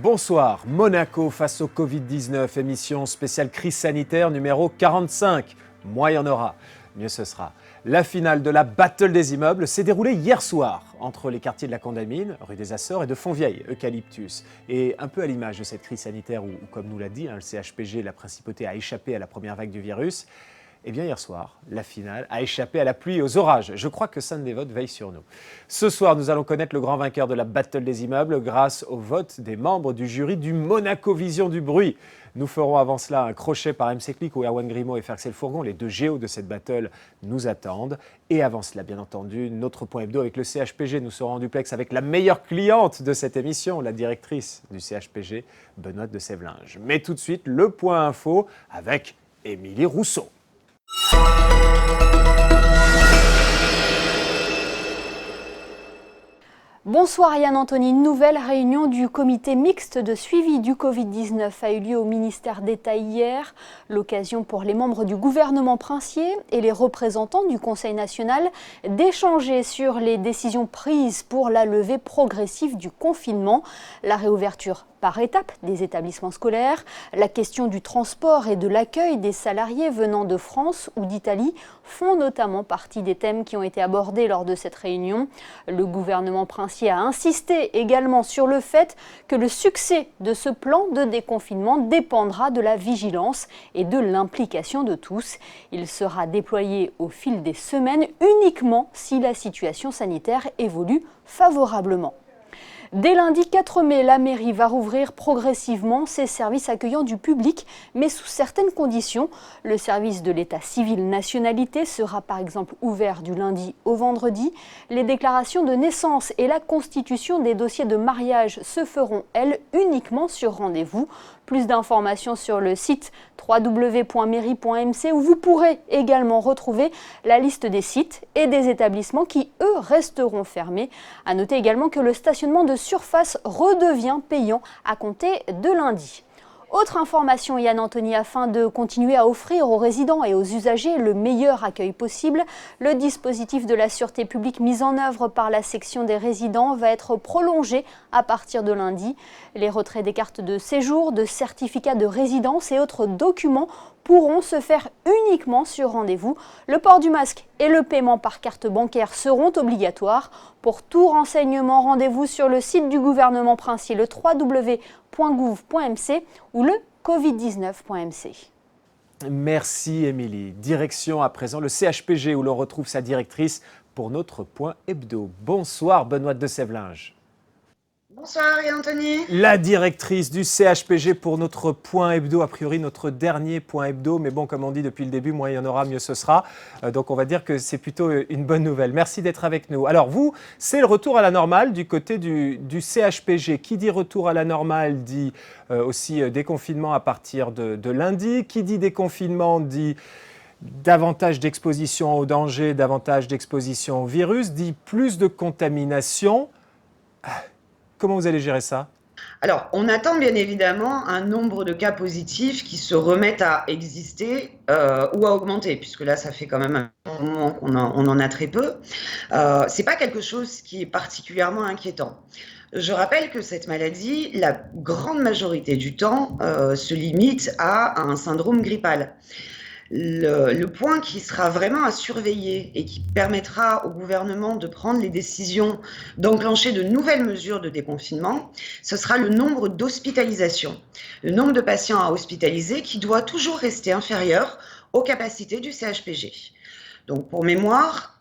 Bonsoir, Monaco face au Covid-19, émission spéciale crise sanitaire numéro 45. Moins il y en aura, mieux ce sera. La finale de la Battle des immeubles s'est déroulée hier soir entre les quartiers de la Condamine, rue des Açores et de Fontvieille, Eucalyptus. Et un peu à l'image de cette crise sanitaire où comme nous l'a dit, le CHPG, la principauté, a échappé à la première vague du virus. Eh bien, hier soir, la finale a échappé à la pluie et aux orages. Je crois que Sainte Dévote veille sur nous. Ce soir, nous allons connaître le grand vainqueur de la Battle des immeubles grâce au vote des membres du jury du Monaco Vision du bruit. Nous ferons avant cela un crochet par MC Click où Erwan Grimaud et Ferxel Fourgon, les deux géos de cette battle, nous attendent. Et avant cela, bien entendu, notre point hebdo avec le CHPG. Nous serons en duplex avec la meilleure cliente de cette émission, la directrice du CHPG, Benoît de Sévlinge. Mais tout de suite, le point info avec Émilie Rousseau. Bonsoir Yann Anthony. Une nouvelle réunion du comité mixte de suivi du Covid-19 a eu lieu au ministère d'État hier. L'occasion pour les membres du gouvernement princier et les représentants du Conseil national d'échanger sur les décisions prises pour la levée progressive du confinement, la réouverture par étapes des établissements scolaires, la question du transport et de l'accueil des salariés venant de France ou d'Italie font notamment partie des thèmes qui ont été abordés lors de cette réunion. Le gouvernement princier a insisté également sur le fait que le succès de ce plan de déconfinement dépendra de la vigilance et de l'implication de tous. Il sera déployé au fil des semaines uniquement si la situation sanitaire évolue favorablement. Dès lundi 4 mai, la mairie va rouvrir progressivement ses services accueillant du public, mais sous certaines conditions. Le service de l'état civil nationalité sera par exemple ouvert du lundi au vendredi. Les déclarations de naissance et la constitution des dossiers de mariage se feront, elles, uniquement sur rendez-vous. Plus d'informations sur le site www.mairie.mc où vous pourrez également retrouver la liste des sites et des établissements qui, eux, resteront fermés. À noter également que le stationnement de surface redevient payant à compter de lundi. Autre information, Yann Anthony, afin de continuer à offrir aux résidents et aux usagers le meilleur accueil possible, le dispositif de la sûreté publique mis en œuvre par la section des résidents va être prolongé à partir de lundi. Les retraits des cartes de séjour, de certificats de résidence et autres documents pourront se faire uniquement sur rendez-vous. Le port du masque et le paiement par carte bancaire seront obligatoires. Pour tout renseignement, rendez-vous sur le site du gouvernement princier, le www.gouv.mc ou le covid19.mc. Merci Émilie. Direction à présent le CHPG où l'on retrouve sa directrice pour notre point hebdo. Bonsoir Benoît de Sévlinge. Bonsoir Anthony. La directrice du CHPG pour notre point hebdo, a priori notre dernier point hebdo, mais bon, comme on dit depuis le début, moins il y en aura, mieux ce sera. Donc on va dire que c'est plutôt une bonne nouvelle. Merci d'être avec nous. Alors vous, c'est le retour à la normale du côté du CHPG. Qui dit retour à la normale dit aussi déconfinement à partir de lundi. Qui dit déconfinement dit davantage d'exposition au danger, davantage d'exposition au virus, dit plus de contamination. Comment vous allez gérer ça ? Alors, on attend bien évidemment un nombre de cas positifs qui se remettent à exister ou à augmenter, puisque là, ça fait quand même un moment qu'on en a très peu. C'est pas quelque chose qui est particulièrement inquiétant. Je rappelle que cette maladie, la grande majorité du temps, se limite à un syndrome grippal. Le point qui sera vraiment à surveiller et qui permettra au gouvernement de prendre les décisions d'enclencher de nouvelles mesures de déconfinement, ce sera le nombre d'hospitalisations. Le nombre de patients à hospitaliser qui doit toujours rester inférieur aux capacités du CHPG. Donc pour mémoire,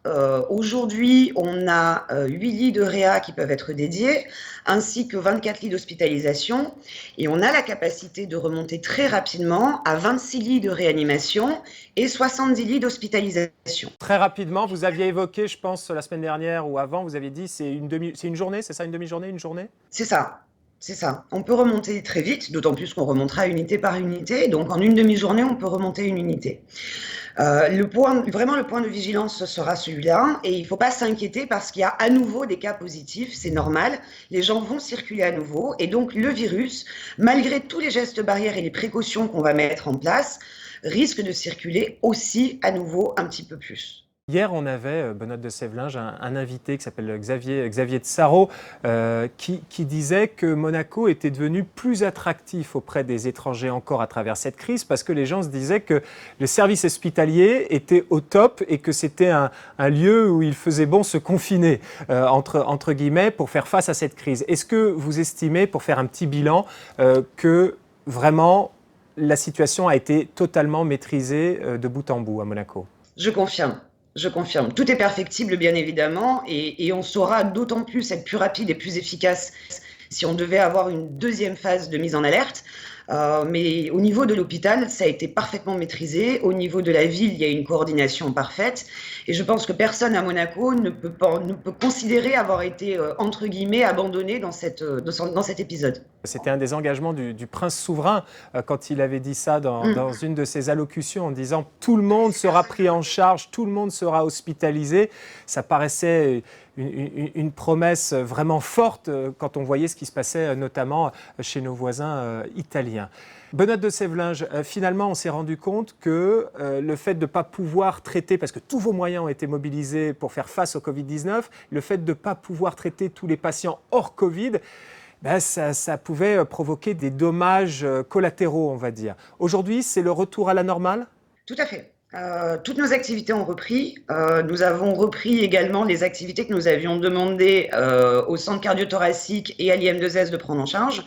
aujourd'hui on a 8 lits de réa qui peuvent être dédiés, ainsi que 24 lits d'hospitalisation, et on a la capacité de remonter très rapidement à 26 lits de réanimation et 70 lits d'hospitalisation. Très rapidement, vous aviez évoqué, je pense, la semaine dernière ou avant, vous aviez dit c'est une journée, c'est ça, une demi-journée, une journée ? C'est ça. C'est ça. On peut remonter très vite, d'autant plus qu'on remontera unité par unité. Donc en une demi-journée, on peut remonter une unité. Le point de vigilance, ce sera celui-là. Et il ne faut pas s'inquiéter parce qu'il y a à nouveau des cas positifs. C'est normal. Les gens vont circuler à nouveau. Et donc le virus, malgré tous les gestes barrières et les précautions qu'on va mettre en place, risque de circuler aussi à nouveau un petit peu plus. Hier, on avait, Benoît de Sèvlinges, un invité qui s'appelle Xavier de Sarraut, qui disait que Monaco était devenu plus attractif auprès des étrangers encore à travers cette crise, parce que les gens se disaient que le service hospitalier était au top et que c'était un lieu où il faisait bon se confiner, entre guillemets, pour faire face à cette crise. Est-ce que vous estimez, pour faire un petit bilan, que vraiment la situation a été totalement maîtrisée de bout en bout à Monaco? Je confirme. Je confirme. Tout est perfectible, bien évidemment, et on saura d'autant plus être plus rapide et plus efficace si on devait avoir une deuxième phase de mise en alerte. Mais au niveau de l'hôpital, ça a été parfaitement maîtrisé. Au niveau de la ville, il y a une coordination parfaite. Et je pense que personne à Monaco ne peut considérer avoir été, entre guillemets, abandonné dans cet épisode. C'était un des engagements du prince souverain quand il avait dit ça dans une de ses allocutions en disant « tout le monde sera pris en charge, tout le monde sera hospitalisé ». Ça paraissait une promesse vraiment forte quand on voyait ce qui se passait notamment chez nos voisins italiens. Benoît de Sèvlinges, finalement, on s'est rendu compte que le fait de ne pas pouvoir traiter, parce que tous vos moyens ont été mobilisés pour faire face au Covid-19, le fait de ne pas pouvoir traiter tous les patients hors Covid, ça pouvait provoquer des dommages collatéraux, on va dire. Aujourd'hui, c'est le retour à la normale ? Tout à fait. Toutes nos activités ont repris. Nous avons repris également les activités que nous avions demandées au centre cardio-thoracique et à l'IM2S de prendre en charge.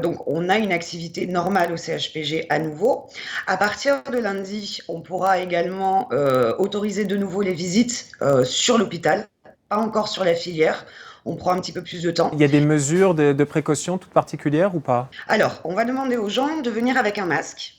Donc, on a une activité normale au CHPG à nouveau. À partir de lundi, on pourra également autoriser de nouveau les visites sur l'hôpital, pas encore sur la filière. On prend un petit peu plus de temps. Il y a des mesures de précaution toutes particulières ou pas ? Alors, on va demander aux gens de venir avec un masque.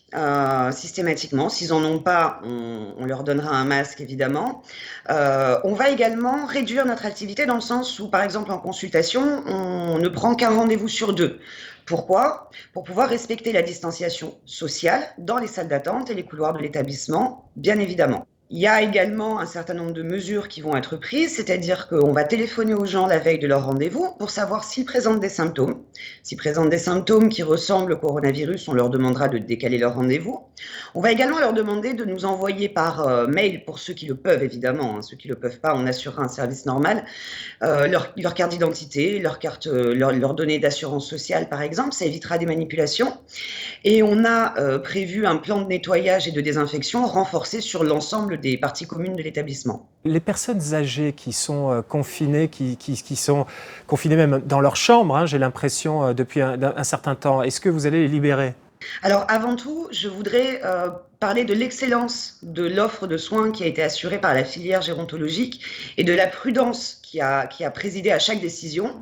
Systématiquement. S'ils n'en ont pas, on leur donnera un masque, évidemment. On va également réduire notre activité dans le sens où, par exemple, en consultation, on ne prend qu'un rendez-vous sur 2. Pourquoi ? Pour pouvoir respecter la distanciation sociale dans les salles d'attente et les couloirs de l'établissement, bien évidemment. Il y a également un certain nombre de mesures qui vont être prises, c'est-à-dire qu'on va téléphoner aux gens la veille de leur rendez-vous pour savoir s'ils présentent des symptômes. S'ils présentent des symptômes qui ressemblent au coronavirus, on leur demandera de décaler leur rendez-vous. On va également leur demander de nous envoyer par mail, pour ceux qui le peuvent évidemment, ceux qui ne le peuvent pas, on assurera un service normal, leur carte d'identité, leurs données d'assurance sociale par exemple, ça évitera des manipulations. Et on a prévu un plan de nettoyage et de désinfection renforcé sur l'ensemble des parties communes de l'établissement. Les personnes âgées qui sont confinées, qui sont confinées même dans leur chambre, j'ai l'impression, depuis un certain temps, est-ce que vous allez les libérer ? Alors avant tout, je voudrais parler de l'excellence de l'offre de soins qui a été assurée par la filière gérontologique et de la prudence qui a présidé à chaque décision.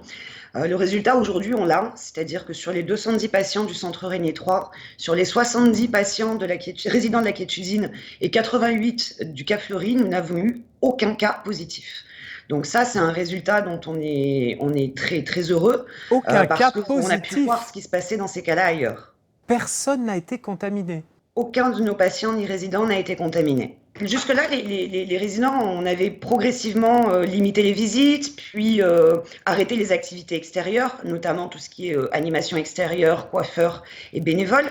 Le résultat aujourd'hui, on l'a, c'est-à-dire que sur les 210 patients du centre Régnier 3, sur les 70 patients résidents de la Quai-de-Chusine et 88 du Cap Fleuri, nous n'avons eu aucun cas positif. Donc ça, c'est un résultat dont on est très, très heureux. Aucun cas positif. On a pu voir ce qui se passait dans ces cas-là ailleurs. Personne n'a été contaminé. Aucun de nos patients ni résidents n'a été contaminé. Jusque-là, les résidents, on avait progressivement limité les visites, puis arrêté les activités extérieures, notamment tout ce qui est animation extérieure, coiffeurs et bénévoles.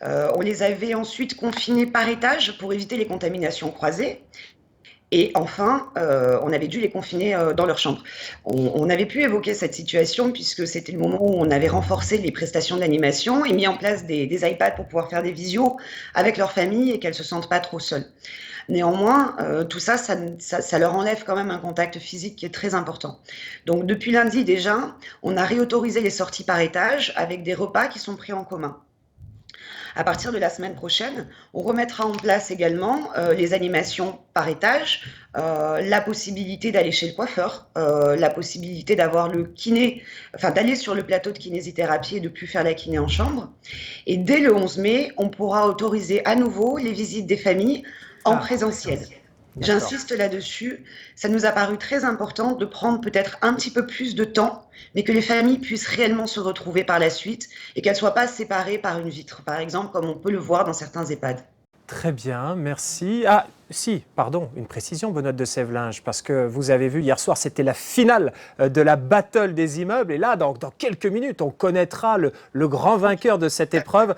On les avait ensuite confinés par étage pour éviter les contaminations croisées. Et enfin, on avait dû les confiner dans leur chambre. On avait pu évoquer cette situation puisque c'était le moment où on avait renforcé les prestations d'animation et mis en place des iPads pour pouvoir faire des visios avec leur famille et qu'elles ne se sentent pas trop seules. Néanmoins, tout ça leur enlève quand même un contact physique qui est très important. Donc depuis lundi déjà, on a réautorisé les sorties par étage avec des repas qui sont pris en commun. À partir de la semaine prochaine, on remettra en place également les animations par étage, la possibilité d'aller chez le coiffeur, la possibilité d'avoir le kiné, d'aller sur le plateau de kinésithérapie et de plus faire la kiné en chambre. Et dès le 11 mai, on pourra autoriser à nouveau les visites des familles en présentiel. J'insiste là-dessus, ça nous a paru très important de prendre peut-être un petit peu plus de temps, mais que les familles puissent réellement se retrouver par la suite et qu'elles ne soient pas séparées par une vitre, par exemple, comme on peut le voir dans certains EHPAD. Très bien, merci. Une précision, Benoît de Sèvlinges, parce que vous avez vu hier soir, c'était la finale de la battle des immeubles, et là, dans quelques minutes, on connaîtra le grand vainqueur de cette épreuve.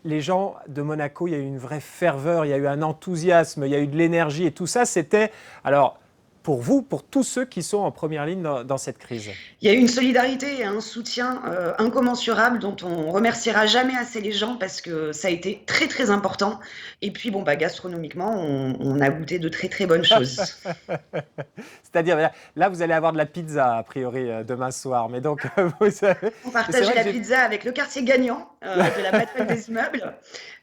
les gens de Monaco, il y a eu une vraie ferveur, il y a eu un enthousiasme, il y a eu de l'énergie et tout ça, c'était, alors, pour vous, pour tous ceux qui sont en première ligne dans cette crise? Il y a eu une solidarité et un soutien incommensurable dont on remerciera jamais assez les gens parce que ça a été très très important. Et puis bon, gastronomiquement, on a goûté de très très bonnes choses. C'est-à-dire, là, vous allez avoir de la pizza, a priori, demain soir. Mais donc, vous savez, On partageait la pizza avec le quartier gagnant de la bataille des immeubles.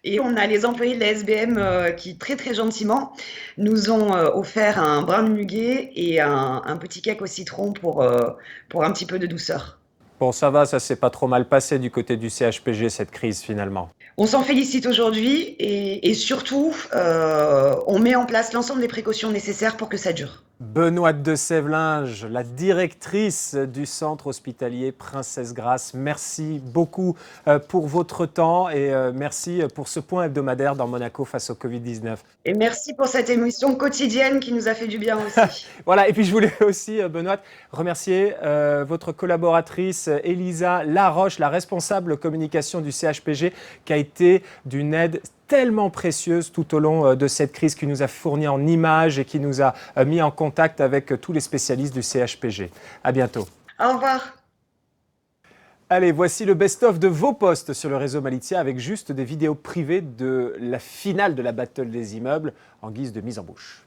Et on a les employés de la SBM qui, très très gentiment, nous ont offert un brin de muguet et un petit cake au citron pour un petit peu de douceur. Bon, ça va, ça s'est pas trop mal passé du côté du CHPG, cette crise, finalement. On s'en félicite aujourd'hui et surtout, on met en place l'ensemble des précautions nécessaires pour que ça dure. Benoît de Sévelinge, la directrice du centre hospitalier Princesse Grace, merci beaucoup pour votre temps et merci pour ce point hebdomadaire dans Monaco face au Covid-19. Et merci pour cette émission quotidienne qui nous a fait du bien aussi. Voilà, et puis je voulais aussi, Benoît, remercier votre collaboratrice Elisa Laroche, la responsable communication du CHPG, qui a été d'une aide tellement précieuse tout au long de cette crise, qui nous a fourni en images et qui nous a mis en contact avec tous les spécialistes du CHPG. À bientôt. Au revoir. Allez, voici le best-of de vos posts sur le réseau Malizia avec juste des vidéos privées de la finale de la Battle des immeubles en guise de mise en bouche.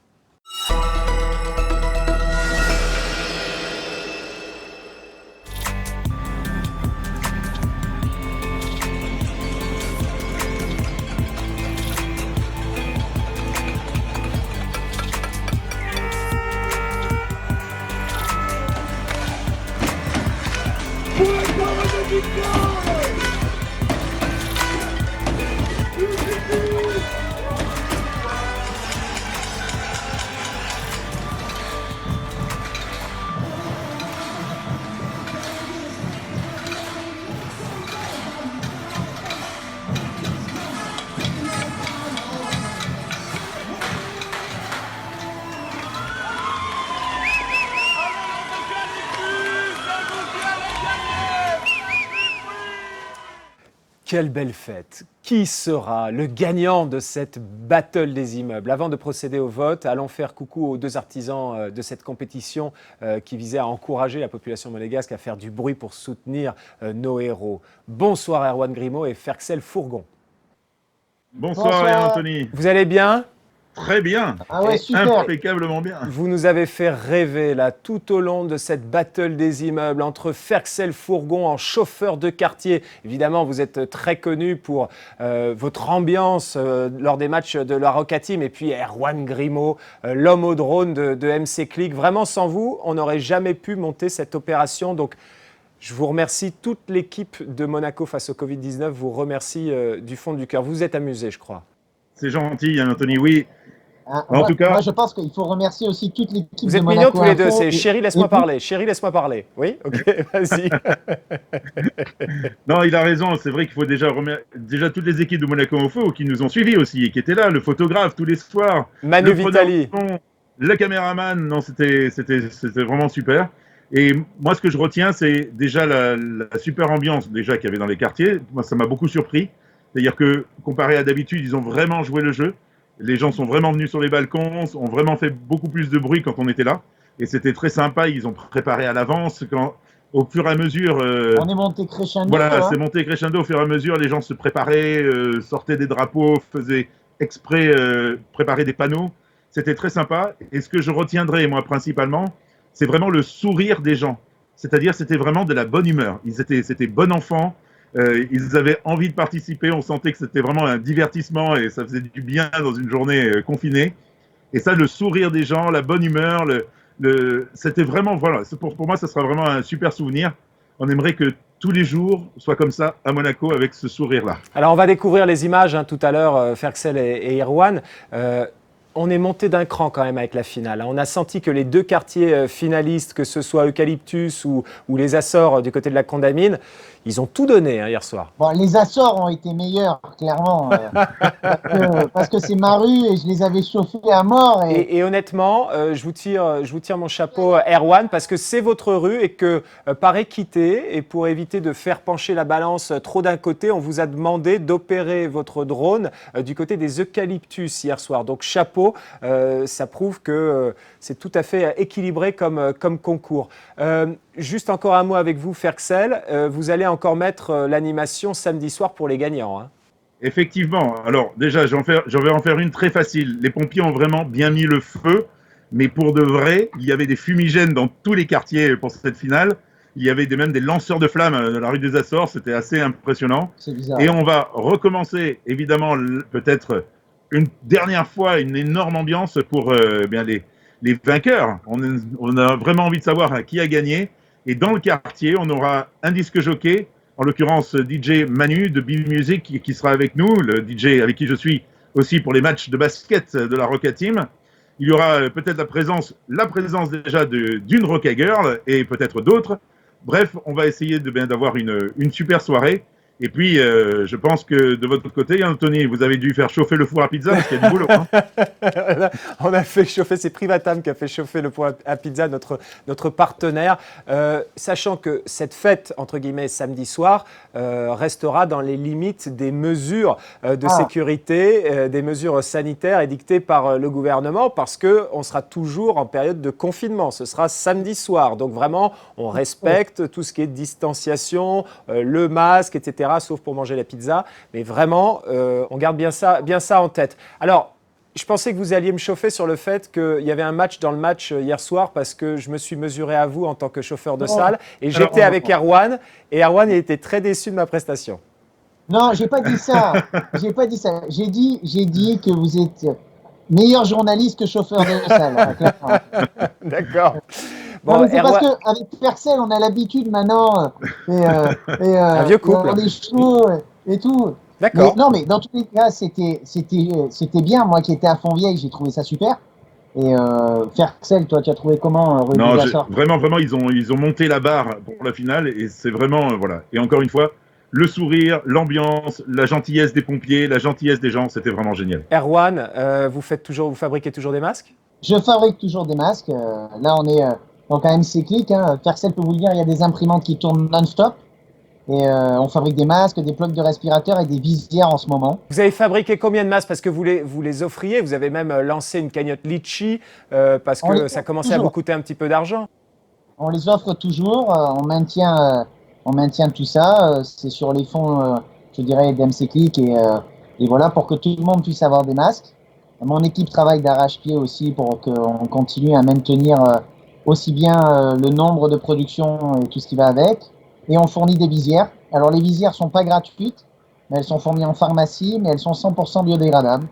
Quelle belle fête! Qui sera le gagnant de cette battle des immeubles? Avant de procéder au vote, allons faire coucou aux deux artisans de cette compétition qui visait à encourager la population monégasque à faire du bruit pour soutenir nos héros. Bonsoir Erwan Grimaud et Ferxel Fourgon. Bonsoir Anthony. Vous allez bien? Très bien. Ah ouais, super. Impeccablement bien. Vous nous avez fait rêver là tout au long de cette battle des immeubles entre Ferxel Fourgon en chauffeur de quartier. Évidemment, vous êtes très connu pour votre ambiance lors des matchs de la Roca Team, et puis Erwan Grimaud, l'homme au drone de MC Click. Vraiment, sans vous, on n'aurait jamais pu monter cette opération. Donc, je vous remercie. Toute l'équipe de Monaco face au Covid-19 vous remercie du fond du cœur. Vous vous êtes amusé, je crois. C'est gentil, Anthony. Oui. En tout cas, moi, je pense qu'il faut remercier aussi toute l'équipe de Vous êtes Monaco mignons tous les deux. Info C'est Chéri, laisse-moi et parler. Chéri, laisse-moi parler. Oui, ok, vas-y. non, il a raison. C'est vrai qu'il faut déjà toutes les équipes de Monaco Info qui nous ont suivis aussi et qui étaient là. Le photographe tous les soirs. Manu Vitali. Le caméraman. Non, c'était vraiment super. Et moi, ce que je retiens, c'est déjà la super ambiance déjà qu'il y avait dans les quartiers. Moi, ça m'a beaucoup surpris. C'est-à-dire que, comparé à d'habitude, ils ont vraiment joué le jeu. Les gens sont vraiment venus sur les balcons, ont vraiment fait beaucoup plus de bruit quand on était là. Et c'était très sympa, ils ont préparé à l'avance. Au fur et à mesure... on est monté crescendo. Voilà, c'est monté crescendo. Au fur et à mesure, les gens se préparaient, sortaient des drapeaux, faisaient exprès préparer des panneaux. C'était très sympa. Et ce que je retiendrai, moi, principalement, c'est vraiment le sourire des gens. C'est-à-dire, c'était vraiment de la bonne humeur. C'était bon enfant. Ils avaient envie de participer, on sentait que c'était vraiment un divertissement et ça faisait du bien dans une journée confinée. Et ça, le sourire des gens, la bonne humeur, c'était vraiment, voilà, pour moi, ça sera vraiment un super souvenir. On aimerait que tous les jours soient comme ça à Monaco avec ce sourire-là. Alors, on va découvrir les images tout à l'heure, Ferxel et Erwan. on est monté d'un cran quand même avec la finale. On a senti que les deux quartiers finalistes, que ce soit Eucalyptus ou les Açores du côté de la Condamine, ils ont tout donné hier soir. Bon, les Açores ont été meilleurs, clairement, parce que c'est ma rue et je les avais chauffés à mort. Et honnêtement, je vous tire mon chapeau, Erwan, parce que c'est votre rue et que par équité et pour éviter de faire pencher la balance trop d'un côté, on vous a demandé d'opérer votre drone du côté des Eucalyptus hier soir. Donc chapeau, ça prouve que c'est tout à fait équilibré comme concours. Juste encore un mot avec vous, Ferxel. Vous allez encore mettre l'animation samedi soir pour les gagnants. Hein. Effectivement. Alors déjà, j'en vais en faire une très facile. Les pompiers ont vraiment bien mis le feu, mais pour de vrai, il y avait des fumigènes dans tous les quartiers pour cette finale. Il y avait même des lanceurs de flammes dans la rue des Açores. C'était assez impressionnant. C'est bizarre. Et on va recommencer, évidemment, peut-être une dernière fois, une énorme ambiance pour bien les vainqueurs. On a vraiment envie de savoir qui a gagné. Et dans le quartier, on aura un disque jockey, en l'occurrence DJ Manu de Bill Music, qui sera avec nous, le DJ avec qui je suis aussi pour les matchs de basket de la Roca Team. Il y aura peut-être la présence déjà d'une Roca Girl et peut-être d'autres. Bref, on va essayer d'avoir une super soirée. Et puis, je pense que de votre côté, Anthony, vous avez dû faire chauffer le four à pizza parce qu'il y a du boulot. Hein. On a fait chauffer, c'est Privatam qui a fait chauffer le four à pizza, notre partenaire. Sachant que cette fête, entre guillemets, samedi soir, restera dans les limites des mesures de sécurité, des mesures sanitaires édictées par le gouvernement, parce qu'on sera toujours en période de confinement. Ce sera samedi soir. Donc vraiment, on respecte tout ce qui est distanciation, le masque, etc., sauf pour manger la pizza. Mais vraiment, on garde bien ça en tête. Alors, je pensais que vous alliez me chauffer sur le fait qu'il y avait un match dans le match hier soir parce que je me suis mesuré à vous en tant que chauffeur de salle et j'étais avec Erwan et Erwan il était très déçu de ma prestation. Non, j'ai pas dit ça. J'ai pas dit ça. J'ai dit que vous êtes meilleur journaliste que chauffeur de salle. D'accord. Bon, c'est parce qu'avec Ferxel, on a l'habitude maintenant. Un vieux couple. On est chaud et tout. D'accord. Mais dans tous les cas, c'était bien. Moi qui étais à Fontvieille, j'ai trouvé ça super. Et Ferxel, toi, tu as trouvé comment Non, vraiment, ils ont monté la barre pour la finale et c'est vraiment voilà. Et encore une fois, le sourire, l'ambiance, la gentillesse des pompiers, la gentillesse des gens, c'était vraiment génial. Erwan, vous fabriquez toujours des masques ? Je fabrique toujours des masques. Là, on est donc à MC Click. Hein. Ferxel peut vous le dire, il y a des imprimantes qui tournent non-stop. Et on fabrique des masques, des plugs de respirateurs et des visières en ce moment. Vous avez fabriqué combien de masques? Parce que vous les offriez, vous avez même lancé une cagnotte Litchi parce que ça commençait à vous coûter un petit peu d'argent. On les offre toujours, on maintient tout ça. C'est sur les fonds, je dirais, d'MC Click et voilà, pour que tout le monde puisse avoir des masques. Mon équipe travaille d'arrache-pied aussi pour qu'on continue à maintenir aussi bien le nombre de productions et tout ce qui va avec. Et on fournit des visières. Alors les visières ne sont pas gratuites, mais elles sont fournies en pharmacie, mais elles sont 100% biodégradables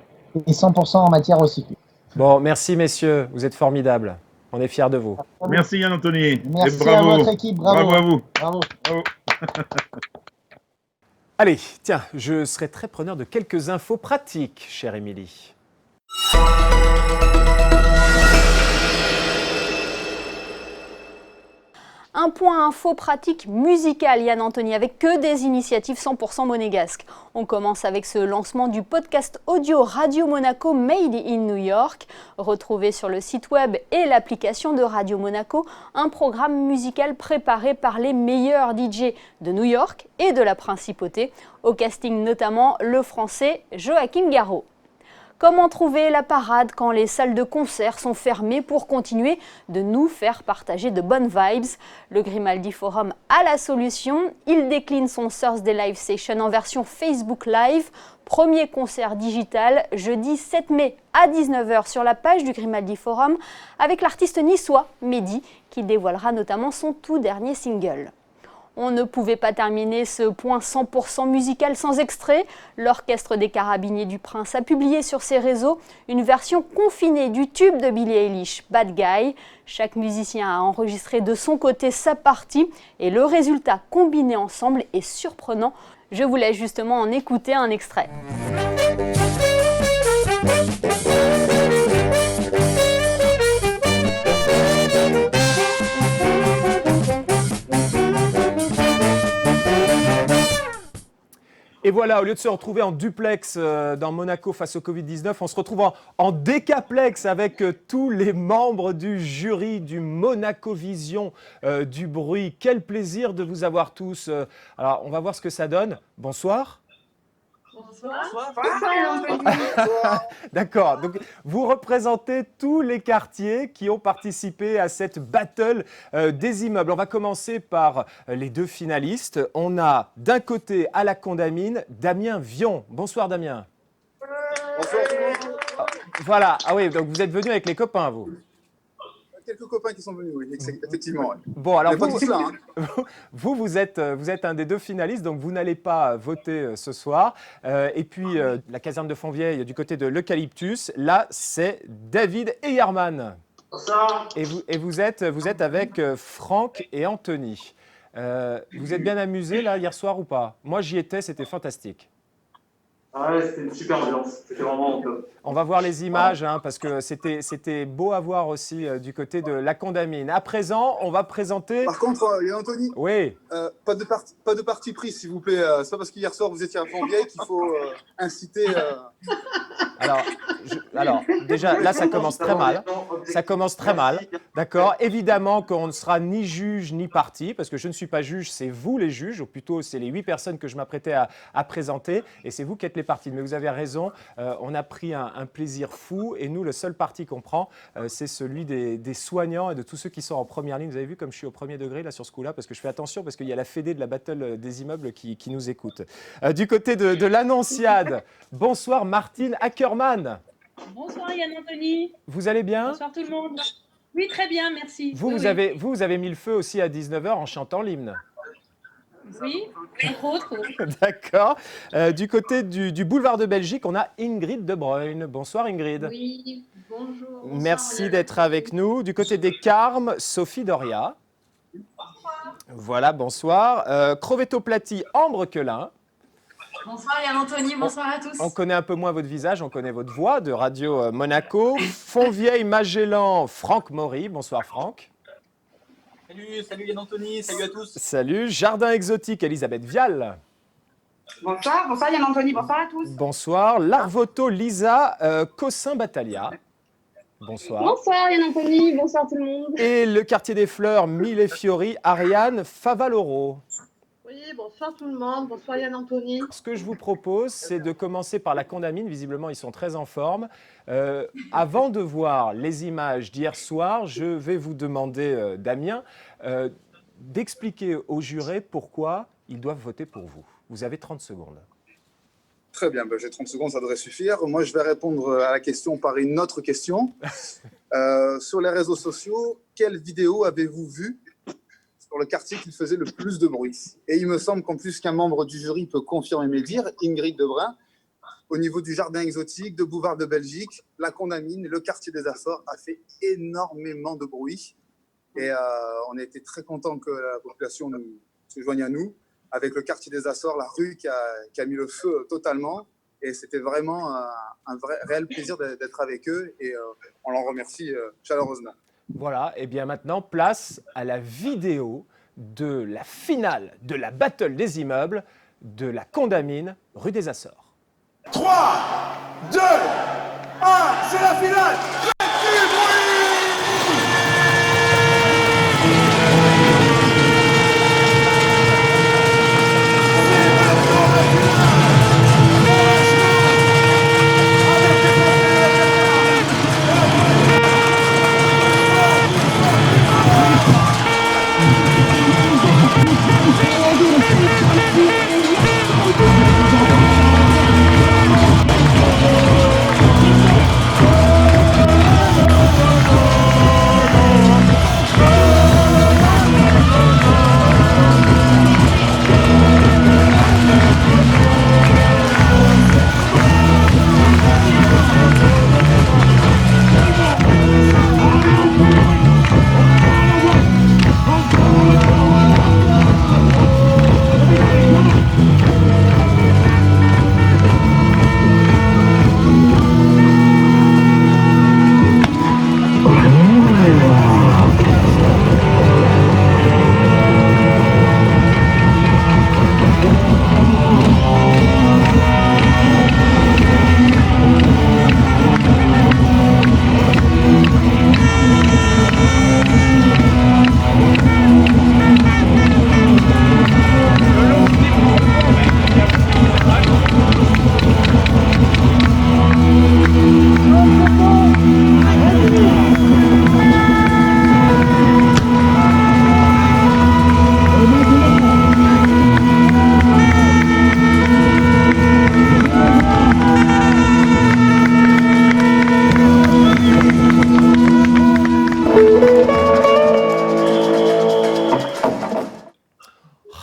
et 100% en matière recyclée. Bon, merci messieurs, vous êtes formidables. On est fiers de vous. Merci Yann-Anthony. Merci et bravo. à votre équipe, bravo. Bravo à vous. Bravo. Allez, tiens, je serai très preneur de quelques infos pratiques, chère Émilie. Un point info pratique musical, Yann Anthony, avec que des initiatives 100% monégasques. On commence avec ce lancement du podcast audio Radio Monaco Made in New York. Retrouvez sur le site web et l'application de Radio Monaco un programme musical préparé par les meilleurs DJ de New York et de la Principauté. Au casting notamment le français Joachim Garraud. Comment trouver la parade quand les salles de concert sont fermées pour continuer de nous faire partager de bonnes vibes? Le Grimaldi Forum a la solution. Il décline son Thursday Live Session en version Facebook Live. Premier concert digital jeudi 7 mai à 19h sur la page du Grimaldi Forum avec l'artiste niçois Mehdi qui dévoilera notamment son tout dernier single. On ne pouvait pas terminer ce point 100% musical sans extrait. L'Orchestre des Carabiniers du Prince a publié sur ses réseaux une version confinée du tube de Billie Eilish, Bad Guy. Chaque musicien a enregistré de son côté sa partie et le résultat combiné ensemble est surprenant. Je vous laisse justement en écouter un extrait. Et voilà, au lieu de se retrouver en duplex dans Monaco face au Covid-19, on se retrouve en décaplex avec tous les membres du jury du Monaco Vision du bruit. Quel plaisir de vous avoir tous. Alors, on va voir ce que ça donne. Bonsoir. D'accord, donc vous représentez tous les quartiers qui ont participé à cette battle des immeubles. On va commencer par les deux finalistes. On a d'un côté à la Condamine, Damien Vion. Bonsoir Damien. Bonsoir tout le monde. Voilà, ah oui, donc vous êtes venu avec les copains vous. Quelques copains qui sont venus, oui, effectivement. Ouais. Bon, alors pas tous là, hein. vous êtes un des deux finalistes, donc vous n'allez pas voter ce soir. Et puis, la caserne de Fontvieille, du côté de l'Eucalyptus, là, c'est David Eyerman. Bonsoir. Et vous êtes avec Franck et Anthony. Vous êtes bien amusés, là, hier soir ou pas? Moi, j'y étais, c'était fantastique. Ah ouais, c'était une super ambiance, c'était vraiment top. On va voir les images, hein, parce que c'était beau à voir aussi du côté de la Condamine. À présent, on va présenter… Par contre, Yann Anthony, oui. pas de parti pris, s'il vous plaît. C'est pas parce qu'hier soir, vous étiez à Fontvieille qu'il faut inciter… Alors, déjà, là, ça commence très mal. Ça commence très mal, d'accord. Évidemment qu'on ne sera ni juge ni parti, parce que je ne suis pas juge, c'est vous les juges, ou plutôt c'est les 8 personnes que je m'apprêtais à présenter, et c'est vous qui êtes les partis. Mais vous avez raison, on a pris un plaisir fou, et nous, le seul parti qu'on prend, c'est celui des soignants et de tous ceux qui sont en première ligne. Vous avez vu comme je suis au premier degré là sur ce coup-là, parce que je fais attention, parce qu'il y a la fédé de la battle des immeubles qui nous écoute. Du côté de l'Annonciade, bonsoir Martine Ackermann. Bonsoir Yann Anthony. Vous allez bien? Bonsoir tout le monde. Oui, très bien, merci. Vous avez mis le feu aussi à 19h en chantant l'hymne. Oui, entre autres. D'accord. Du côté du boulevard de Belgique, on a Ingrid De Bruyne. Bonsoir Ingrid. Oui, bonjour. Bonsoir, merci d'être avec nous. Du côté des Carmes, Sophie Doria. Bonsoir. Voilà, bonsoir. Crovetto Plati, Ambre Quelin. Bonsoir Yann Anthony, bonsoir à tous. On connaît un peu moins votre visage, on connaît votre voix de Radio Monaco. Fontvieille, Magellan, Franck Maury. Bonsoir Franck. Salut Yann Anthony, salut à tous. Salut. Jardin exotique, Elisabeth Vial. Bonsoir Yann Anthony, bonsoir à tous. Bonsoir. Larvoto, Lisa, Cossin Battaglia. Bonsoir. Bonsoir Yann Anthony, bonsoir tout le monde. Et le quartier des Fleurs, Mille Fiori, Ariane Favaloro. Oui, bonsoir tout le monde, bonsoir Yann Anthony. Ce que je vous propose, c'est de commencer par la Condamine. Visiblement, ils sont très en forme. Avant de voir les images d'hier soir, je vais vous demander, Damien, d'expliquer aux jurés pourquoi ils doivent voter pour vous. Vous avez 30 secondes. Très bien, j'ai 30 secondes, ça devrait suffire. Moi, je vais répondre à la question par une autre question. Sur les réseaux sociaux, quelle vidéo avez-vous vue sur le quartier qui faisait le plus de bruit? Et il me semble qu'en plus qu'un membre du jury peut confirmer mes dires, Ingrid Debrun, au niveau du jardin exotique, de Boulevard de Belgique, la Condamine, le quartier des Açores a fait énormément de bruit. Et on a été très contents que la population se joigne à nous, avec le quartier des Açores, la rue qui a mis le feu totalement. Et c'était vraiment un réel plaisir d'être avec eux et on l'en remercie chaleureusement. Voilà, et bien maintenant, place à la vidéo de la finale de la battle des immeubles de la Condamine, rue des Açores. 3, 2, 1, c'est la finale!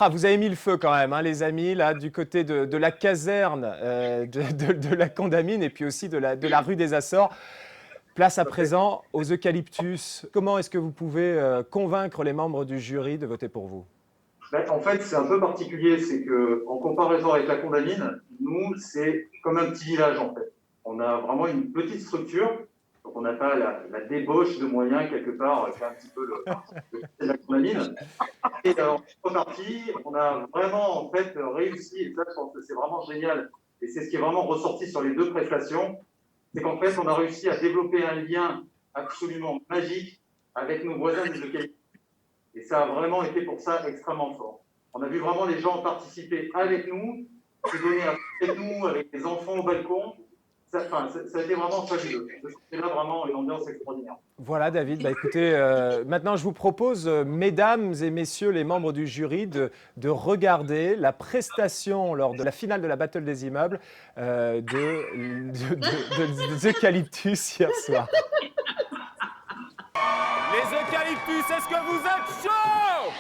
Vous avez mis le feu quand même, hein, les amis, là, du côté de la caserne de la Condamine et puis aussi de la rue des Açores. Place à présent aux eucalyptus. Comment est-ce que vous pouvez convaincre les membres du jury de voter pour vous? En fait, c'est un peu particulier, c'est qu'en comparaison avec la Condamine, nous, c'est comme un petit village en fait. On a vraiment une petite structure, donc on n'a pas la débauche de moyens quelque part, qui est un petit peu le de la Condamine. Et en contrepartie, on a vraiment en fait réussi, et ça je pense que c'est vraiment génial, et c'est ce qui est vraiment ressorti sur les deux prestations, c'est qu'en fait on a réussi à développer un lien absolument magique avec nos voisins des eucalyptus. Et ça a vraiment été pour ça extrêmement fort. On a vu vraiment les gens participer avec nous, se donner avec nous, avec les enfants au balcon. Ça a été vraiment fabuleux. C'était là vraiment une ambiance extraordinaire. Voilà David, écoutez, maintenant je vous propose, mesdames et messieurs les membres du jury, de regarder la prestation lors de la finale de la Battle des immeubles des eucalyptus hier soir. Les eucalyptus, est-ce que vous êtes chauds?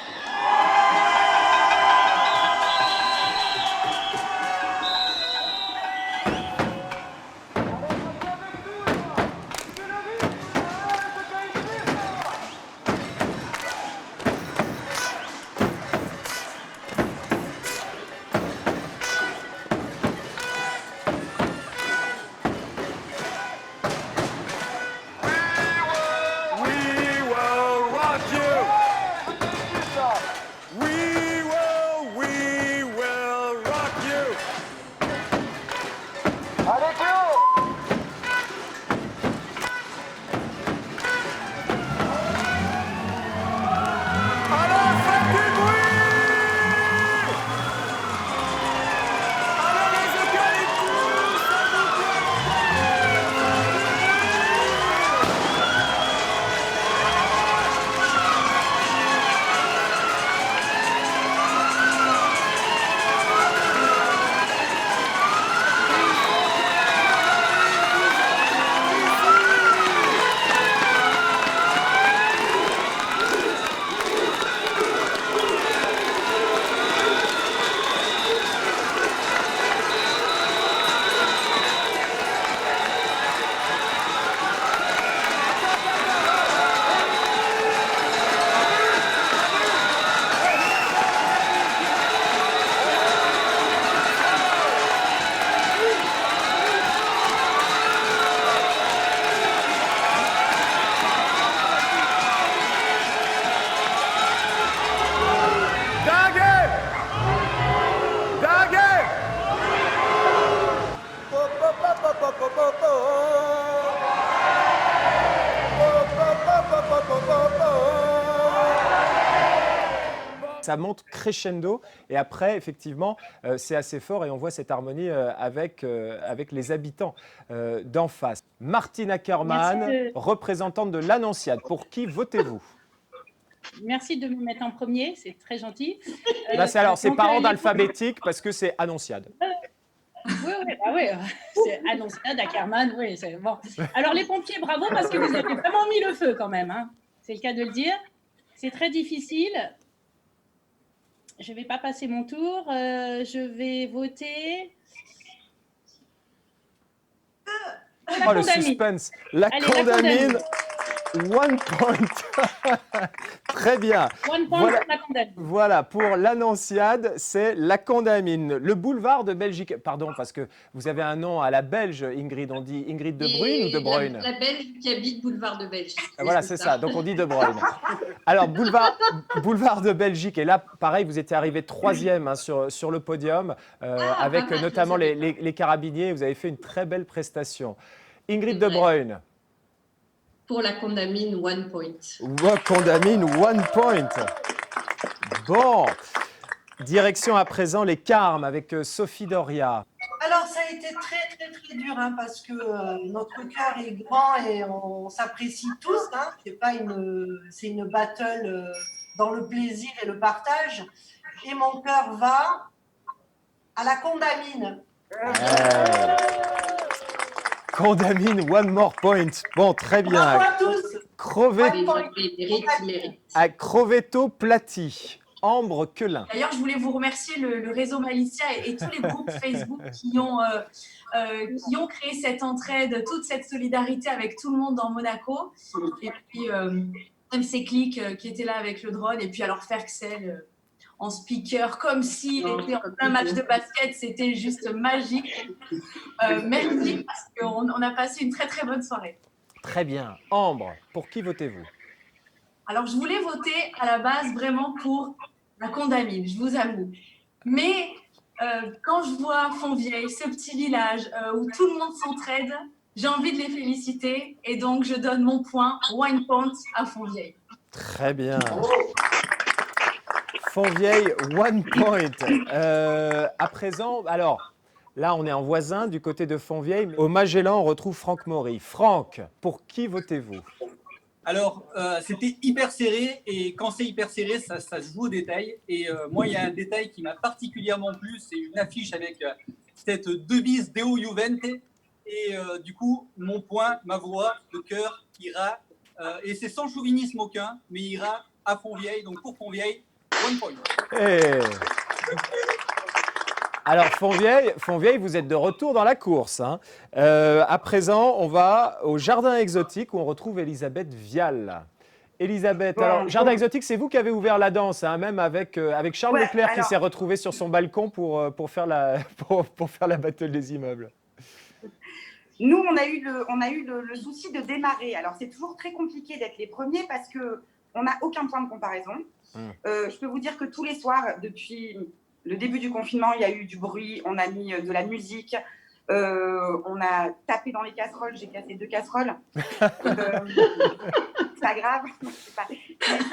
Ça monte crescendo et après, effectivement, c'est assez fort et on voit cette harmonie avec les habitants d'en face. Martine Ackermann, représentante de l'Annonciade. Pour qui votez-vous? Merci de me mettre en premier, c'est très gentil. C'est par ordre alphabétique parce que c'est Annonciade. Oui, c'est Annonciade, Ackermann, oui, c'est bon. Alors les pompiers, bravo parce que vous avez vraiment mis le feu quand même, hein. C'est le cas de le dire. C'est très difficile. Je ne vais pas passer mon tour. Je vais voter. Le suspense. La Condamine. 1 point. Très bien. 1 point pour la Condamine. Voilà, pour l'Annonciade, c'est la Condamine. Le boulevard de Belgique. Pardon, parce que vous avez un nom à la belge, Ingrid. On dit Ingrid de Bruyne ou de Bruyne? La belge qui habite boulevard de Belgique. Voilà, c'est ça. Donc on dit de Bruyne. Alors, boulevard de Belgique. Et là, pareil, vous étiez arrivé 3e hein, sur le podium, avec notamment les carabiniers. Vous avez fait une très belle prestation. Ingrid de Bruyne. Pour la Condamine, 1 point. Condamine, 1 point. Bon. Direction à présent les Carmes avec Sophie Doria. Alors, ça a été très dur hein, parce que notre cœur est grand et on s'apprécie tous. Hein. C'est une battle dans le plaisir et le partage. Et mon cœur va à la Condamine. Condamine, 1 more point. Bon, très bien. Bravo à tous. Crovetto Plati. Ambre Quelin. D'ailleurs, je voulais vous remercier le réseau Malicia et tous les groupes Facebook qui ont créé cette entraide, toute cette solidarité avec tout le monde dans Monaco. Et puis, MC Click qui était là avec le drone. Et puis, alors, Ferxel en speaker, comme s'il était en plein match de basket. C'était juste magique. Merci, parce qu'on a passé une très, très bonne soirée. Très bien. Ambre, pour qui votez-vous? Alors, je voulais voter à la base vraiment pour la Condamine, je vous avoue. Mais quand je vois Fontvieille, ce petit village où tout le monde s'entraide, j'ai envie de les féliciter. Et donc, je donne mon point One Point à Fontvieille. Très bien. Fontvieille, 1 point. À présent, alors, là, on est en voisin du côté de Fontvieille. Au Magellan, on retrouve Franck Maury. Franck, pour qui votez-vous? Alors, c'était hyper serré, et quand c'est hyper serré, ça se joue au détail. Et moi, il y a un détail qui m'a particulièrement plu, c'est une affiche avec cette devise Deo Juvente. Et du coup, mon point, ma voix, le cœur ira, et c'est sans chauvinisme aucun, mais ira à Fontvieille. Donc pour Fontvieille, 1 point. Hey. Alors, Fontvieille, vous êtes de retour dans la course, hein. À présent, on va au Jardin Exotique où on retrouve Elisabeth Vial. Elisabeth, alors, Jardin Exotique, c'est vous qui avez ouvert la danse, hein, même avec Charles Leclerc qui s'est retrouvé sur son balcon pour faire la battle des immeubles. Nous, on a eu le souci de démarrer. Alors, c'est toujours très compliqué d'être les premiers parce qu'on n'a aucun point de comparaison. Je peux vous dire que tous les soirs, depuis le début du confinement, il y a eu du bruit, on a mis de la musique, on a tapé dans les casseroles, j'ai cassé 2 casseroles. C'est pas grave.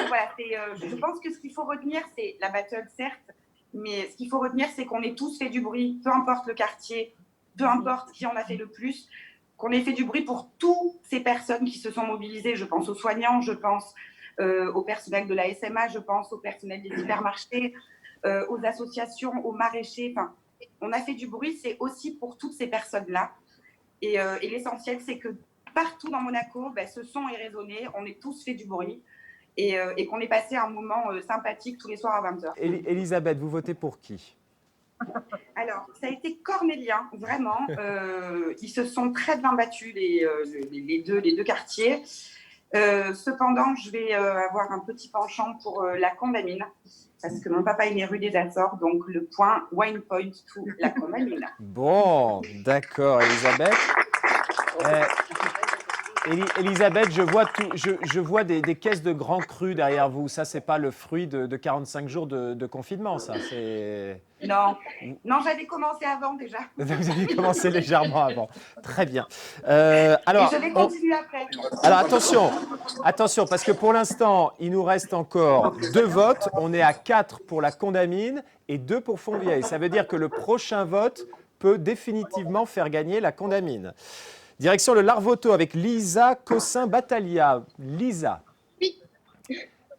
Voilà, je pense que ce qu'il faut retenir, c'est la battle, certes, mais ce qu'il faut retenir, c'est qu'on ait tous fait du bruit, peu importe le quartier, peu importe qui en a fait le plus, qu'on ait fait du bruit pour toutes ces personnes qui se sont mobilisées. Je pense aux soignants, je pense au personnel de la SMA, je pense au personnel des hypermarchés, aux associations, aux maraîchers. Enfin, on a fait du bruit, c'est aussi pour toutes ces personnes-là. Et l'essentiel, c'est que partout dans Monaco, ce son est résonné, on est tous fait du bruit et qu'on ait passé un moment sympathique tous les soirs à 20h. Elisabeth, vous votez pour qui? Alors, ça a été cornélien, vraiment. Ils se sont très bien battus, les deux quartiers. Cependant, je vais avoir un petit penchant pour la Condamine, parce que mon papa il est rue des Açores, donc le point 1 point to la Condamine. Bon, d'accord, Elisabeth. Elisabeth, je vois des caisses de grands crus derrière vous. Ça, c'est pas le fruit de 45 jours de confinement, ça. Non, j'avais commencé avant déjà. Vous avez commencé légèrement avant. Très bien. Alors, et je vais continuer après. Alors attention, parce que pour l'instant, il nous reste encore 2 votes. On est à 4 pour la Condamine et 2 pour Fontvieille. Ça veut dire que le prochain vote peut définitivement faire gagner la Condamine. Direction le Larvoto avec Lisa Cossin-Battaglia. Lisa. Oui.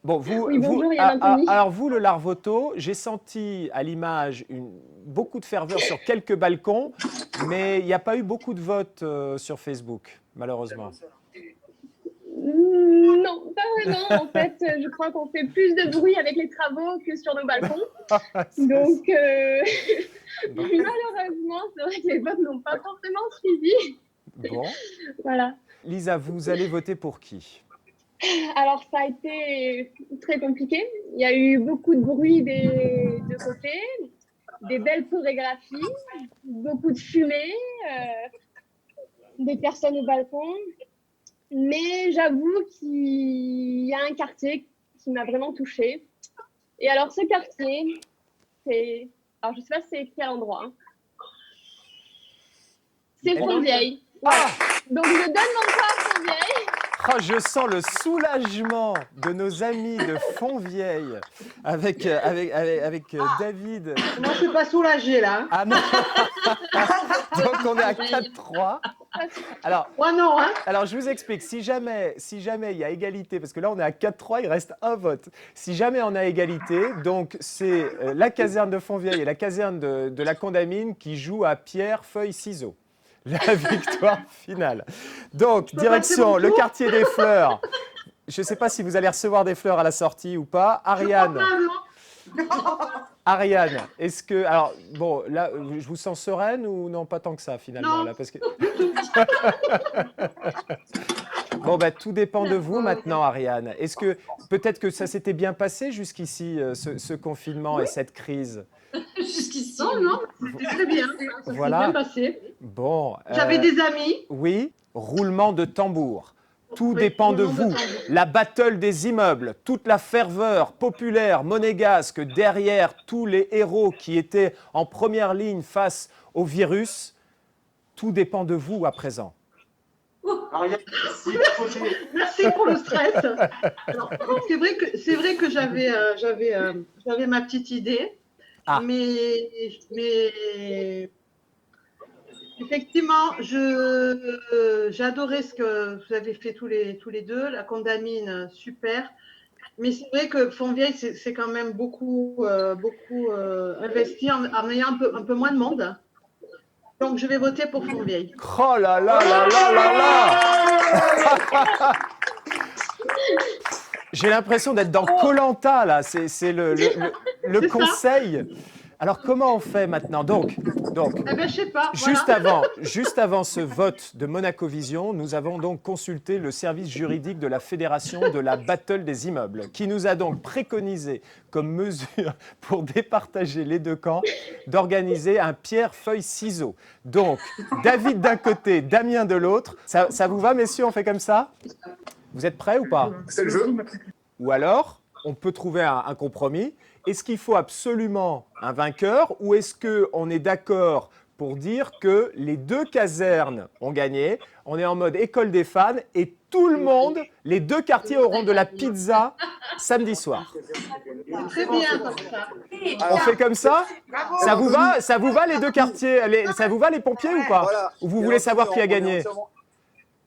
Bon, bonjour, Yann Anthony. Alors vous, le Larvoto, j'ai senti à l'image beaucoup de ferveur sur quelques balcons, mais il n'y a pas eu beaucoup de votes sur Facebook, malheureusement. Non, pas vraiment. En fait, je crois qu'on fait plus de bruit avec les travaux que sur nos balcons. Donc, malheureusement, c'est vrai que les votes n'ont pas forcément suivi. Bon. Voilà. Lisa, vous allez voter pour qui? Alors, ça a été très compliqué. Il y a eu beaucoup de bruit des deux côtés, des belles chorégraphies, beaucoup de fumée, des personnes au balcon. Mais j'avoue qu'il y a un quartier qui m'a vraiment touchée. Et alors, ce quartier, c'est... Alors, je ne sais pas c'est quel endroit. Hein. C'est Fontvieille. Voilà. Donc, je donne mon point à Fontvieille. Oh, je sens le soulagement de nos amis de Fontvieille avec David. Moi, je ne suis pas soulagée, là. Ah non. Donc, on est à 4-3. Alors, non, hein. Alors, je vous explique. Si jamais il y a égalité, parce que là, on est à 4-3, il reste un vote. Si jamais on a égalité, donc c'est la caserne de Fontvieille et la caserne de la Condamine qui jouent à pierre, feuille, ciseaux. La victoire finale. Donc, direction le quartier des fleurs. Je ne sais pas si vous allez recevoir des fleurs à la sortie ou pas. Ariane, Ariane, est-ce que... Alors, bon, là, je vous sens sereine ou non, pas tant que ça, finalement, Non. là, parce que... Bon, bah, tout dépend de vous maintenant, Ariane. Est-ce que peut-être que ça s'était bien passé jusqu'ici, ce confinement et cette crise? Jusqu'ici. Non, c'était très bien. Ça Voilà. s'est bien passé. Bon. J'avais des amis. Oui, roulement de tambour. Tout Oui, dépend de roulement de vous. tambour. La battle des immeubles, toute la ferveur populaire, monégasque, derrière tous les héros qui étaient en première ligne face au virus, tout dépend de vous à présent. Ariane, Merci pour le stress. Alors, c'est vrai que j'avais ma petite idée, Ah. mais effectivement, j'adorais ce que vous avez fait tous les deux, la Condamine, super. Mais c'est vrai que Fontvieille, c'est quand même beaucoup investi en ayant un peu moins de monde. Donc, je vais voter pour Fontvieille. Oh là là là là là là J'ai l'impression d'être dans Koh-Lanta, là. C'est le C'est conseil. Alors, comment on fait maintenant? Donc, Eh ben, je sais pas. juste avant ce vote de Monaco Vision, nous avons donc consulté le service juridique de la Fédération de la Battle des immeubles, qui nous a donc préconisé comme mesure pour départager les deux camps d'organiser un pierre-feuille-ciseaux. Donc, David d'un côté, Damien de l'autre. Ça vous va, messieurs, on fait comme ça? Vous êtes prêts ou pas? C'est le jeu. Ou alors, on peut trouver un compromis. Est-ce qu'il faut absolument un vainqueur ou est-ce qu'on est d'accord pour dire que les deux casernes ont gagné? On est en mode école des fans et tout le monde, les deux quartiers auront de la pizza samedi soir. Très bien comme ça. On fait comme ça? Ça vous va les deux quartiers? Ça vous va les pompiers ou pas? Voilà. Ou vous voulez savoir qui a gagné?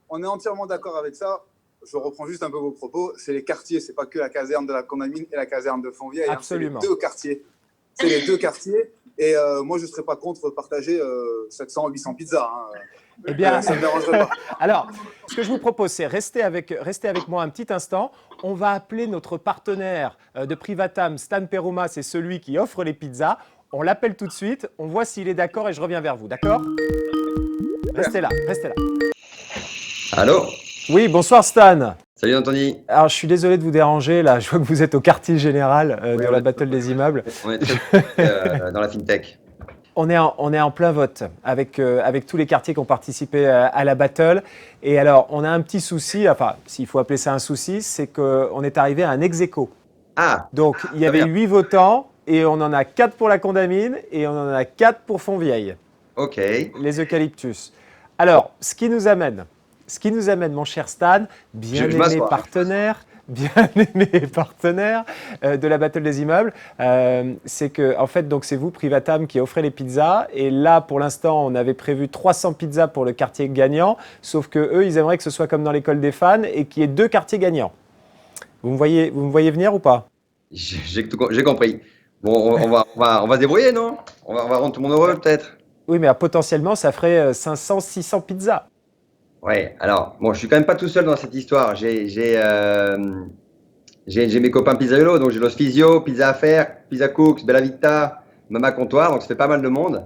On est entièrement d'accord avec ça. Je reprends juste un peu vos propos. C'est les quartiers, c'est pas que la caserne de la Condamine et la caserne de Fontvieille. Absolument. C'est les deux quartiers. C'est les deux quartiers. Et moi, je ne serais pas contre partager 700 ou 800 pizzas. Hein. Eh bien, ça ne me dérangerait pas. Alors, ce que je vous propose, c'est rester avec moi un petit instant. On va appeler notre partenaire de Privatam, Stan Peroma, c'est celui qui offre les pizzas. On l'appelle tout de suite, on voit s'il est d'accord et je reviens vers vous, d'accord? Restez là, restez là. Allô? Oui, bonsoir Stan. Salut Anthony. Alors, je suis désolé de vous déranger, là, je vois que vous êtes au quartier général de la Battle des immeubles. On est très dans la fintech. On est en plein vote avec tous les quartiers qui ont participé à la battle. Et alors, on a un petit souci, enfin, s'il faut appeler ça un souci, c'est qu'on est arrivé à un ex-aequo. Ah. Donc, il y avait 8 votants et on en a 4 pour la Condamine et on en a 4 pour Fontvieille. OK. Les eucalyptus. Alors, ce qui nous amène, mon cher Stan, bien aimé partenaire de la Battle des immeubles, c'est que en fait donc c'est vous Privatam qui offrez les pizzas et là pour l'instant on avait prévu 300 pizzas pour le quartier gagnant, sauf que eux ils aimeraient que ce soit comme dans l'école des fans et qu'il y ait 2 quartiers gagnants. Vous me voyez venir ou pas? J'ai compris. Bon, on va se débrouiller, non? On va rendre tout le monde heureux peut-être. Oui, mais potentiellement ça ferait 500-600 pizzas. Ouais, alors, bon, je suis quand même pas tout seul dans cette histoire. J'ai mes copains Pizzaiolo, donc j'ai Los Fisio, Pizza Affaires, Pizza Cooks, Bella Vita, Mama Comptoir, donc ça fait pas mal de monde.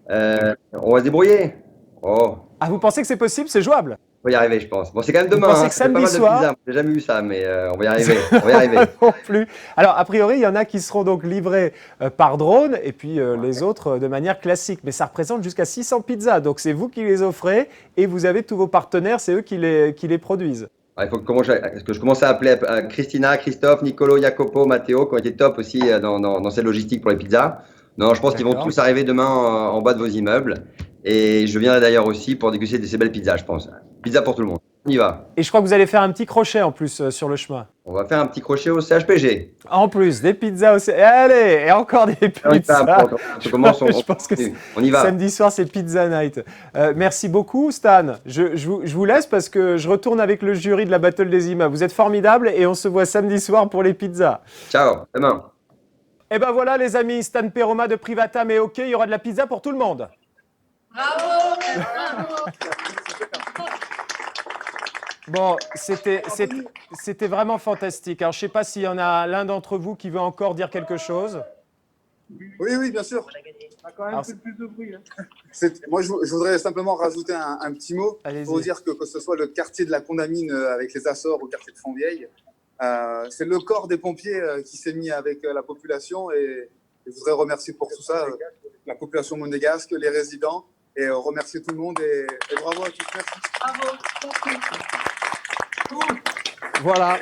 On va se débrouiller. Oh. Ah, vous pensez que c'est possible? C'est jouable? On va y arriver, je pense. Bon, c'est quand même demain. Vous pensez que samedi soir? J'ai jamais vu ça, mais on va y arriver. On va y arriver. Non plus. Alors, a priori, il y en a qui seront donc livrés par drone et puis les autres de manière classique. Mais ça représente jusqu'à 600 pizzas. Donc, c'est vous qui les offrez et vous avez tous vos partenaires, c'est eux qui les produisent. Il faut que je commence à appeler Christina, Christophe, Nicolo, Jacopo, Matteo, qui ont été top aussi dans cette logistique pour les pizzas. Non, je pense qu'ils vont tous arriver demain en bas de vos immeubles. Et je viendrai d'ailleurs aussi pour déguster de ces belles pizzas, je pense. Pizza pour tout le monde. On y va. Et je crois que vous allez faire un petit crochet en plus sur le chemin. On va faire un petit crochet au CHPG. En plus, des pizzas aussi. Allez, et encore des pizzas. On commence, je pense que on y va. Samedi soir, c'est Pizza Night. Merci beaucoup, Stan. Je vous laisse parce que je retourne avec le jury de la Battle des immeubles. Vous êtes formidables et on se voit samedi soir pour les pizzas. Ciao, demain. Et ben voilà, les amis, Stan Peroma de Privatam est OK. Il y aura de la pizza pour tout le monde. Bravo, bravo. Bon, c'était vraiment fantastique. Alors, je ne sais pas s'il y en a l'un d'entre vous qui veut encore dire quelque chose. Oui, bien sûr. On a quand même fait plus de bruit. Hein. Moi, je voudrais simplement rajouter un petit mot pour dire que ce soit le quartier de la Condamine avec les Açores ou le quartier de Fontvieille, c'est le corps des pompiers qui s'est mis avec la population et je voudrais remercier pour tout ça la population monégasque, les résidents et remercier tout le monde et bravo à tous. Merci. Bravo. Voilà.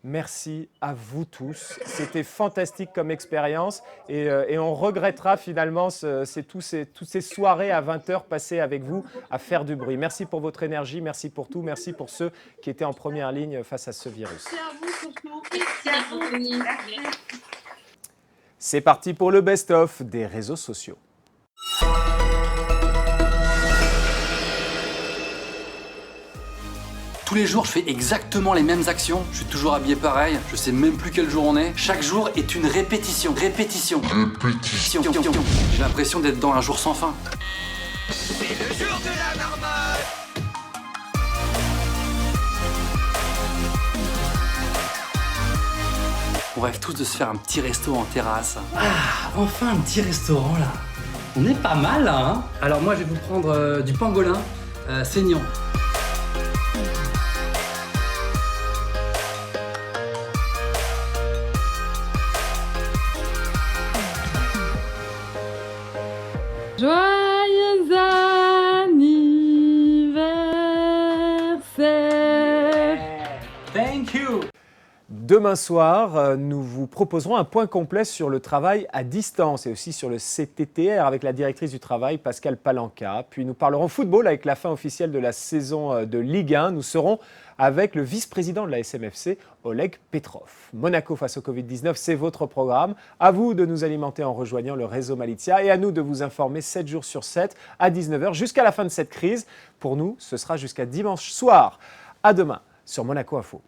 Merci à vous tous. C'était fantastique comme expérience et on regrettera finalement toutes ces soirées à 20h passées avec vous à faire du bruit. Merci pour votre énergie, merci pour tout, merci pour ceux qui étaient en première ligne face à ce virus. Merci à vous surtout. Merci à vous, Tony. C'est parti pour le best-of des réseaux sociaux. Tous les jours, je fais exactement les mêmes actions. Je suis toujours habillé pareil. Je sais même plus quel jour on est. Chaque jour est une répétition. Répétition. J'ai l'impression d'être dans un jour sans fin. C'est le jour de la marmotte. On rêve tous de se faire un petit resto en terrasse. Ah, enfin un petit restaurant là. On est pas mal là, hein. Alors moi, je vais vous prendre du pangolin saignant. Joyeux anniversaire. Thank you. Demain soir, nous vous proposerons un point complet sur le travail à distance et aussi sur le CTTR avec la directrice du travail, Pascal Palanca. Puis nous parlerons football avec la fin officielle de la saison de Ligue 1. Nous serons avec le vice-président de la SMFC, Oleg Petrov. Monaco face au Covid-19, c'est votre programme. À vous de nous alimenter en rejoignant le réseau Malizia et à nous de vous informer 7 jours sur 7 à 19h jusqu'à la fin de cette crise. Pour nous, ce sera jusqu'à dimanche soir. À demain sur Monaco Info.